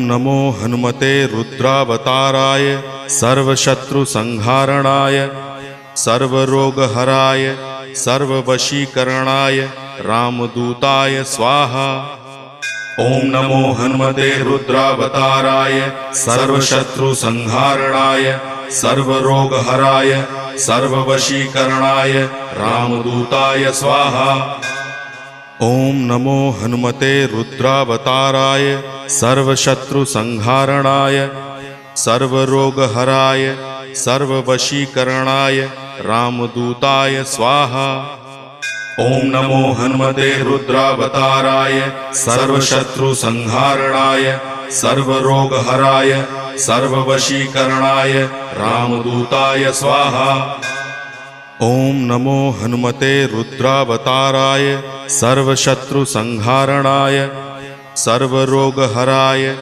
नमो हनुमते रुद्रावताराय सर्वशत्रुसंहारणाय सर्वरोगहराय सर्ववशीकरणाय रामदूताय स्वाहा। ओम नमो हनुमते रुद्रावताराय सर्वशत्रुसंहारणाय सर्वरोगहराय सर्ववशीकरणाय रामदूताय स्वाहा। ओम नमो हनुमते रुद्रावताराय सर्वशत्रुसंहारणाय सर्वरोगहराय सर्ववशीकरणाय रामदूताय स्वाहा। ओम नमो हनुमते रुद्रावताराय सर्वशत्रुसंहारणाय सर्वरोगहराय सर्ववशीकरणाय रामदूताय स्वाहा। ओम नमो हनुमते रुद्रावताराय सर्वशत्रुसंहारणाय सर्वरोगहराय